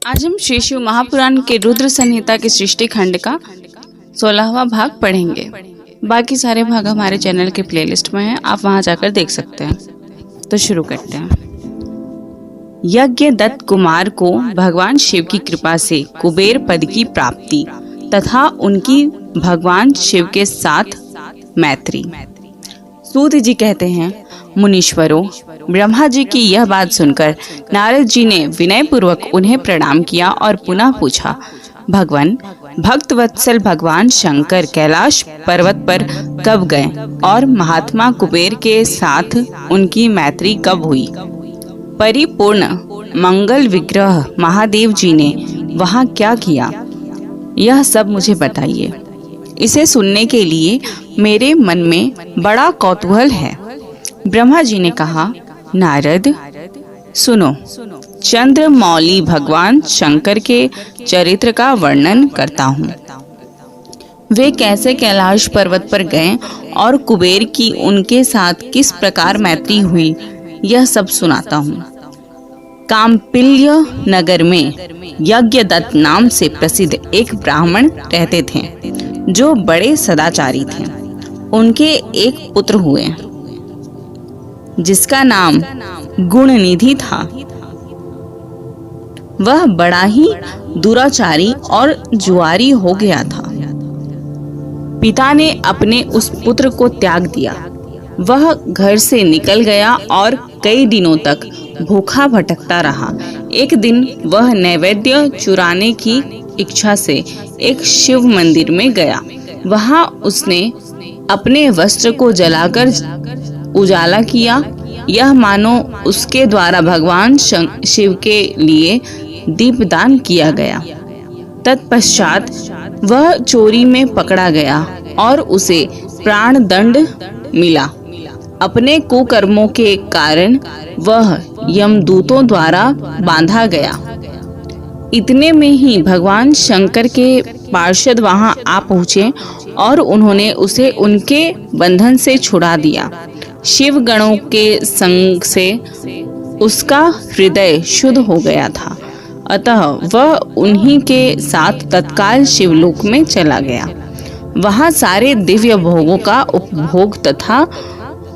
आज हम श्री शिव महापुराण के रुद्र संहिता के सृष्टि खंड का 16वां भाग पढ़ेंगे। बाकी सारे भाग हमारे चैनल के प्लेलिस्ट में हैं, आप वहां जाकर देख सकते हैं। तो शुरू करते हैं। यज्ञ दत्त कुमार को भगवान शिव की कृपा से कुबेर पद की प्राप्ति तथा उनकी भगवान शिव के साथ मैत्री। सूत जी कहते हैं, मुनीश्वरों, ब्रह्मा जी की यह बात सुनकर नारद जी ने विनय पूर्वक उन्हें प्रणाम किया और पुनः पूछा, भगवान, भक्त वत्सल भगवान शंकर कैलाश पर्वत पर कब गए और महात्मा कुबेर के साथ उनकी मैत्री कब हुई? परिपूर्ण मंगल विग्रह महादेव जी ने वहाँ क्या किया? यह सब मुझे बताइए। इसे सुनने के लिए मेरे मन में बड़ा कौतूहल है। ब्रह्मा जी ने कहा, नारद सुनो, चंद्रमौली भगवान शंकर के चरित्र का वर्णन करता हूँ। वे कैसे कैलाश पर्वत पर गए और कुबेर की उनके साथ किस प्रकार मैत्री हुई, यह सब सुनाता हूँ। काम्पिल्य नगर में यज्ञदत्त नाम से प्रसिद्ध एक ब्राह्मण रहते थे, जो बड़े सदाचारी थे। उनके एक पुत्र हुए, जिसका नाम गुणनिधि था। वह बड़ा ही दुराचारी और जुआरी हो गया था। पिता ने अपने उस पुत्र को त्याग दिया। वह घर से निकल गया और कई दिनों तक भूखा भटकता रहा। एक दिन वह नैवेद्य चुराने की इच्छा से एक शिव मंदिर में गया। वहां उसने अपने वस्त्र को जलाकर उजाला किया। यह मानो उसके द्वारा भगवान शिव के लिए दीपदान किया गया। तत्पश्चात वह चोरी में पकड़ा गया और उसे प्राण दंड मिला। अपने कुकर्मों के कारण वह यमदूतों द्वारा बांधा गया। इतने में ही भगवान शंकर के पार्षद वहां आ पहुँचे और उन्होंने उसे उनके बंधन से छुड़ा दिया। शिव गणों के संग से उसका हृदय शुद्ध हो गया था, अतः वह उन्हीं के साथ तत्काल शिवलोक में चला गया। वहां सारे दिव्य भोगों का उपभोग तथा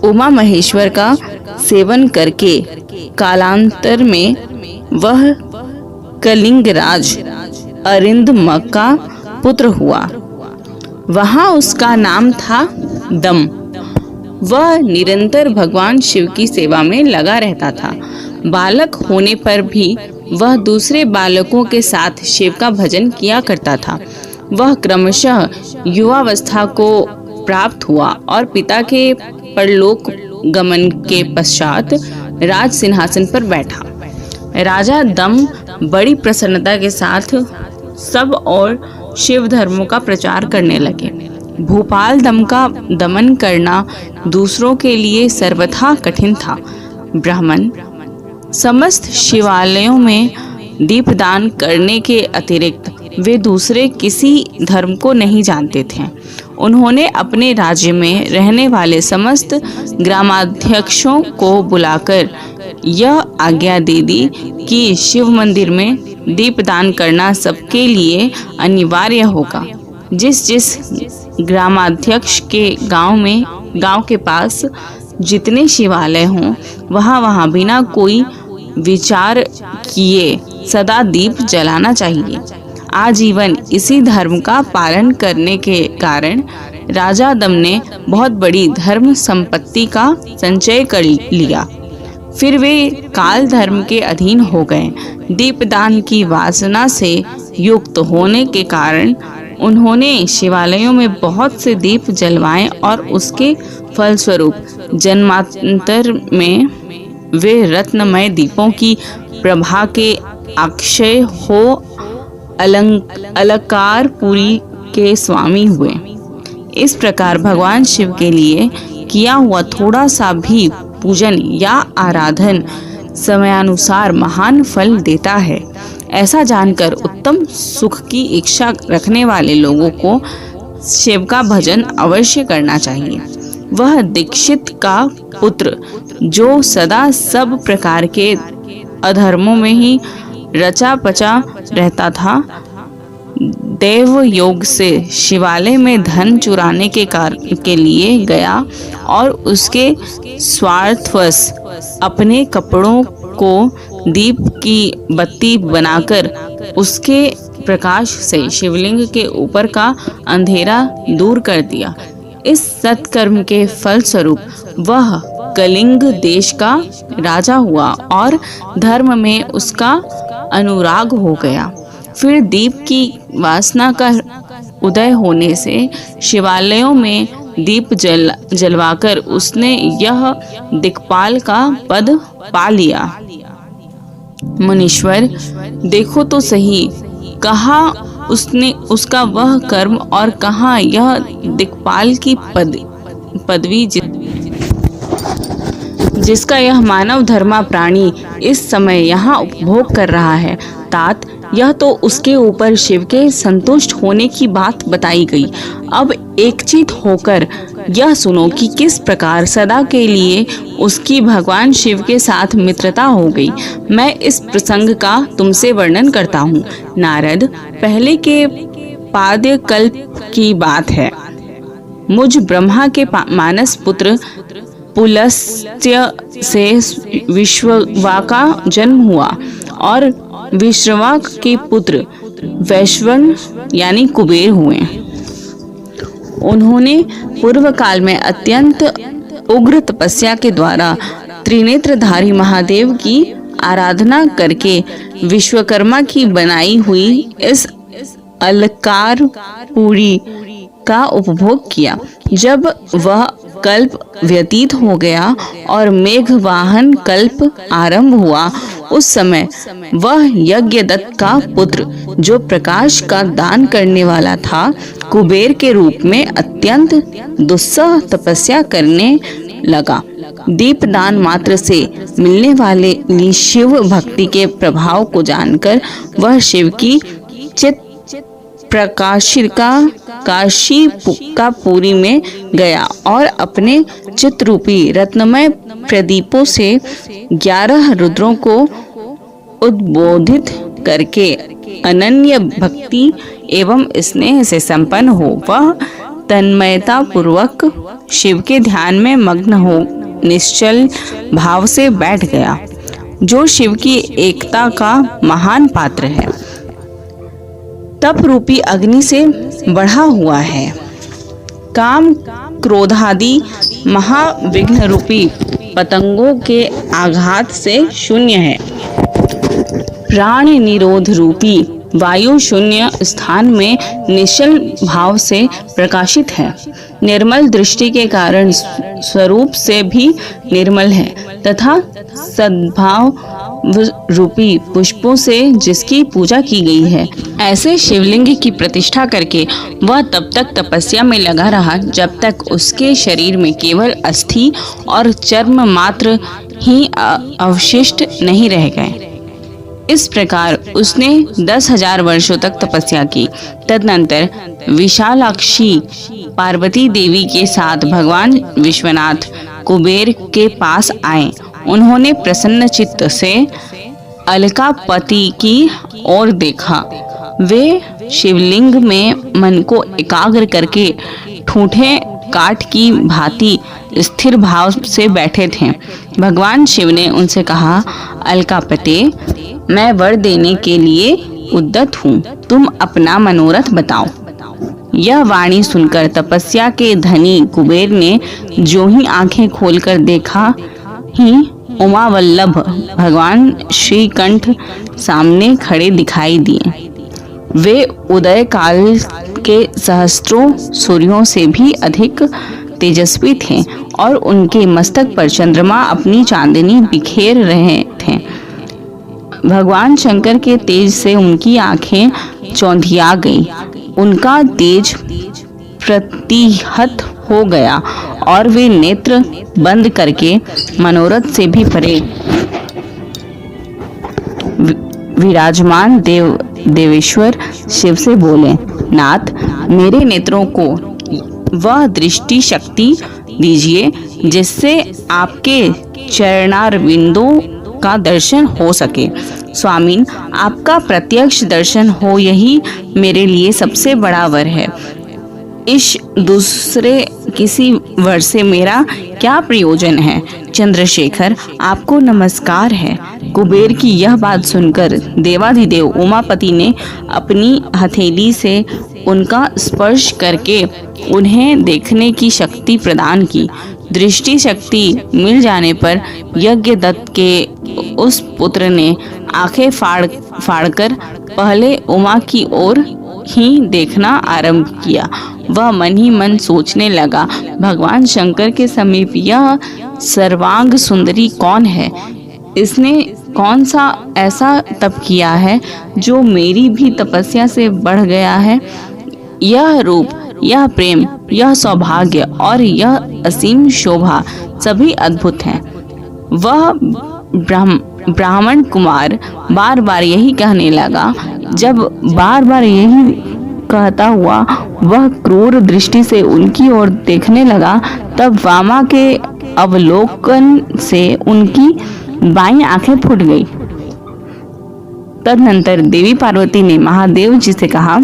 उमा महेश्वर का सेवन करके कालांतर में वह कलिंगराज अरिंदम का पुत्र हुआ। वहां उसका नाम था दम। वह निरंतर भगवान शिव की सेवा में लगा रहता था। बालक होने पर भी वह दूसरे बालकों के साथ शिव का भजन किया करता था। वह क्रमशः युवावस्था को प्राप्त हुआ और पिता के परलोक गमन के पश्चात राज सिंहासन पर बैठा। राजा दम बड़ी प्रसन्नता के साथ सब और शिव धर्मों का प्रचार करने लगे। भूपाल दम का दमन करना दूसरों के लिए सर्वथा कठिन था। ब्राह्मण समस्त शिवालयों में दीपदान करने के अतिरिक्त वे दूसरे किसी धर्म को नहीं जानते थे। उन्होंने अपने राज्य में रहने वाले समस्त ग्रामाध्यक्षों को बुलाकर यह आज्ञा दे दी कि शिव मंदिर में दीपदान करना सबके लिए अनिवार्य होगा। जिस ग्रामाध्यक्ष के गांव के पास जितने शिवालय हों, वहां बिना कोई विचार किए सदा दीप जलाना चाहिए। आजीवन इसी धर्म का पालन करने के कारण राजा दम ने बहुत बड़ी धर्म संपत्ति का संचय कर लिया। फिर वे काल धर्म के अधीन हो गए। दीपदान की वासना से युक्त होने के कारण उन्होंने शिवालयों में बहुत से दीप जलवाए और उसके फलस्वरूप जन्मांतर में वे रत्नमय दीपों की प्रभा के अक्षय हो अलंकारपुरी के स्वामी हुए। इस प्रकार भगवान शिव के लिए किया हुआ थोड़ा सा भी पूजन या आराधन समयानुसार महान फल देता है। ऐसा जानकर उत्तम सुख की इच्छा रखने वाले लोगों को शिव का भजन अवश्य करना चाहिए। वह दीक्षित का पुत्र जो सदा सब प्रकार के अधर्मों में ही रचा पचा रहता था, देव योग से शिवालय में धन चुराने के लिए गया और उसके स्वार्थवश अपने कपड़ों को दीप की बत्ती बनाकर उसके प्रकाश से शिवलिंग के ऊपर का अंधेरा दूर कर दिया। इस सत्कर्म के फलस्वरूप वह कलिंग देश का राजा हुआ और धर्म में उसका अनुराग हो गया। फिर दीप की वासना का उदय होने से शिवालयों में दीप जलवाकर उसने यह दिक्पाल का पद पा लिया। मुनीश्वर, देखो तो सही, कहाँ उसने उसका वह कर्म और कहाँ यह दिक्पाल की पदवी जिसका यह मानव धर्मा प्राणी इस समय यहाँ उपभोग कर रहा है। तात, यह तो उसके ऊपर शिव के संतुष्ट होने की बात बताई गई। अब एकचित होकर यह सुनो कि किस प्रकार सदा के लिए उसकी भगवान शिव के साथ मित्रता हो गई। मैं इस प्रसंग का तुमसे वर्णन करता हूँ। नारद, पहले के पाद्य कल्प की बात है। मुझ ब्रह्मा के मानस पुत्र पुलस्त्य से विश्रवा का जन्म हुआ और विश्रवा के पुत्र वैश्वन यानी कुबेर हुए। उन्होंने पूर्व काल में अत्यंत उग्र तपस्या के द्वारा त्रिनेत्रधारी महादेव की आराधना करके विश्वकर्मा की बनाई हुई इस अलकारपुरी का उपभोग किया। जब वह कल्प व्यतीत हो गया और मेघवाहन कल्प आरंभ हुआ, उस समय वह यज्ञदत्त का पुत्र, जो प्रकाश का दान करने वाला था, कुबेर के रूप में अत्यंत दुस्सह तपस्या करने लगा। दीपदान मात्र से मिलने वाले शिव भक्ति के प्रभाव को जानकर वह शिव की चित प्रकाशिका काशी का पुरी में गया और अपने चित्रूपी रत्नमय प्रदीपों से 11 रुद्रों को उद्बोधित करके अनन्य भक्ति एवं स्नेह से संपन्न हो वह तन्मयता पूर्वक शिव के ध्यान में मग्न हो निश्चल भाव से बैठ गया, जो शिव की एकता का महान पात्र है, तप रूपी अग्नि से बढ़ा हुआ है, काम क्रोधादि महाविघ्न रूपी पतंगों के आघात से शून्य है, प्राण निरोध रूपी वायु शून्य स्थान में निश्चल भाव से प्रकाशित है, निर्मल दृष्टि के कारण स्वरूप से भी निर्मल है तथा सद्भाव रूपी पुष्पों से जिसकी पूजा की गई है। ऐसे शिवलिंग की प्रतिष्ठा करके वह तब तक तपस्या में लगा रहा जब तक उसके शरीर में केवल अस्थि और चर्म मात्र ही अवशिष्ट नहीं रह गए। इस प्रकार उसने 10,000 वर्षों तक तपस्या की। तदनंतर विशालाक्षी पार्वती देवी के साथ भगवान विश्वनाथ कुबेर के पास आए। उन्होंने प्रसन्न चित्त से अलकापति की ओर देखा। वे शिवलिंग में मन को एकाग्र करके ठूठे काठ की भांति स्थिर भाव से बैठे थे। भगवान शिव ने उनसे कहा, अलकापते, मैं वर देने के लिए उद्यत हूँ, तुम अपना मनोरथ बताओ। यह वाणी सुनकर तपस्या के धनी कुबेर ने जो ही आंखें खोलकर देखा ही उमावल्लभ भगवान श्रीकंठ सामने खड़े दिखाई दिए। वे उदय काल के सहस्त्रों सूर्यों से भी अधिक तेजस्वी थे और उनके मस्तक पर चंद्रमा अपनी चांदनी बिखेर रहे थे। भगवान शंकर के तेज से उनकी आंखें चौंधिया गई, उनका तेज प्रतिहत हो गया और वे नेत्र बंद करके मनोरथ से भी परे विराजमान देवेश्वर शिव से बोले, नाथ, मेरे नेत्रों को वह दृष्टि शक्ति दीजिए जिससे आपके चरणारविंदों का दर्शन हो सके। स्वामीन, आपका प्रत्यक्ष दर्शन हो यही मेरे लिए सबसे बड़ा वर है। इस दूसरे किसी वर से मेरा क्या प्रयोजन है। चंद्रशेखर, आपको नमस्कार है। कुबेर की यह बात सुनकर देवाधिदेव उमापति ने अपनी हथेली से उनका स्पर्श करके उन्हें देखने की शक्ति प्रदान की। दृष्टि शक्ति मिल जाने पर यज्ञदत्त के उस पुत्र ने आंखें फाड़कर पहले उमा की ओर ही देखना आरंभ किया। वह मन ही मन सोचने लगा, भगवान शंकर के समीप यह सर्वांग सुंदरी कौन है? इसने कौन सा ऐसा तप किया है जो मेरी भी तपस्या से बढ़ गया है? यह रूप, यह प्रेम, यह सौभाग्य और यह असीम शोभा सभी अद्भुत हैं। वह ब्राह्मण कुमार बार बार यही कहने लगा। जब बार बार यही कहता हुआ वह क्रूर दृष्टि से उनकी ओर देखने लगा, तब वामा के अवलोकन से उनकी बाईं आंखें फूट गई। तदनंतर देवी पार्वती ने महादेव जी से कहा,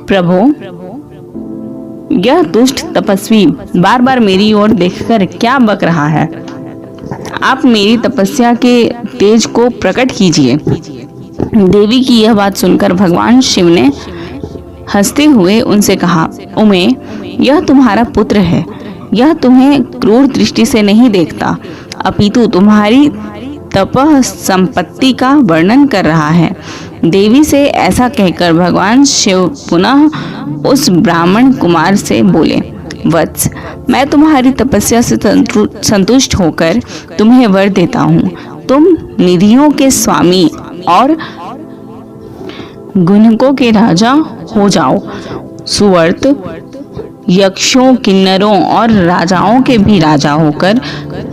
प्रभु, यह दुष्ट तपस्वी बार बार मेरी ओर देखकर क्या बक रहा है? आप मेरी तपस्या के तेज को प्रकट कीजिए। देवी की यह बात सुनकर भगवान शिव ने हंसते हुए उनसे कहा, उमे, यह तुम्हारा पुत्र है। यह तुम्हें क्रूर दृष्टि से नहीं देखता, अपितु तुम्हारी तप संपत्ति का वर्णन कर रहा है। देवी से ऐसा कहकर भगवान शिव पुनः उस ब्राह्मण कुमार से बोले, वत्स, मैं तुम्हारी तपस्या से संतुष्ट होकर तुम्हें वर देता हूँ। तुम निधियों के स्वामी और गुणकों के राजा हो जाओ। सुवर्त, यक्षों, किन्नरों और राजाओं के भी राजा होकर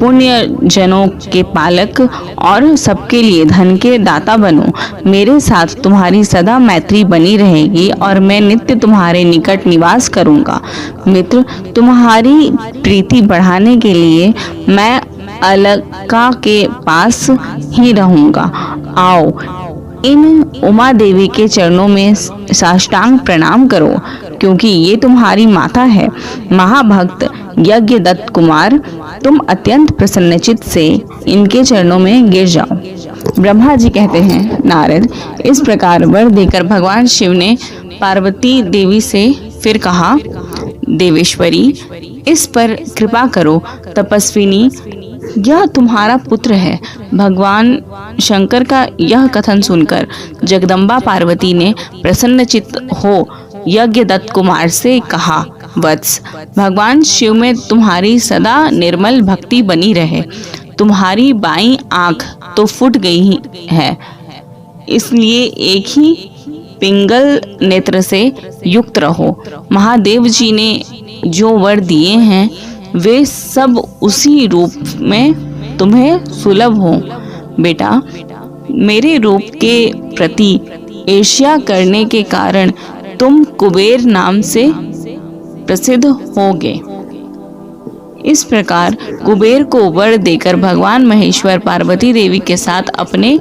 पुण्य जनों के पालक और सबके लिए धन के दाता बनो। मेरे साथ तुम्हारी सदा मैत्री बनी रहेगी और मैं नित्य तुम्हारे निकट निवास करूंगा। मित्र, तुम्हारी प्रीति बढ़ाने के लिए मैं अलका के पास ही रहूंगा। आओ, इन उमा देवी के चरणों में साष्टांग प्रणाम करो, क्योंकि ये तुम्हारी माता है। महाभक्त यज्ञदत्त कुमार, तुम अत्यंत प्रसन्नचित्त से इनके चरणों में गिर जाओ। ब्रह्मा जी कहते हैं, नारद, इस प्रकार वर देकर भगवान शिव ने पार्वती देवी से फिर कहा, देवेश्वरी, इस पर कृपा करो। तपस्विनी, यह तुम्हारा पुत्र है। भगवान शंकर का यह कथन सुनकर जगदम्बा पार्वती ने प्रसन्नचित्त हो यज्ञदत्त कुमार से कहा, वत्स, भगवान शिव में तुम्हारी सदा निर्मल भक्ति बनी रहे। तुम्हारी बाईं आंख तो फूट गई है, इसलिए एक ही पिंगल नेत्र से युक्त रहो। महादेव जी ने जो वर दिए हैं वे सब उसी रूप में तुम्हें सुलभ हो। बेटा, मेरे रूप के प्रति ईर्ष्या करने के कारण तुम कुबेर नाम से प्रसिद्ध होगे। इस प्रकार कुबेर को वर देकर भगवान महेश्वर पार्वती देवी के साथ अपने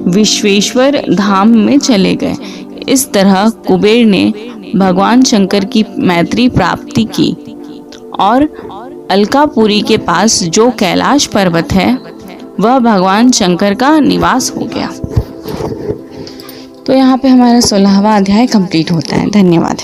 विश्वेश्वर धाम में चले गए। इस तरह कुबेर ने भगवान शंकर की मैत्री प्राप्ति की और अलकापुरी के पास जो कैलाश पर्वत है वह भगवान शंकर का निवास हो गया। तो यहाँ पे हमारा 16वां अध्याय कंप्लीट होता है। धन्यवाद।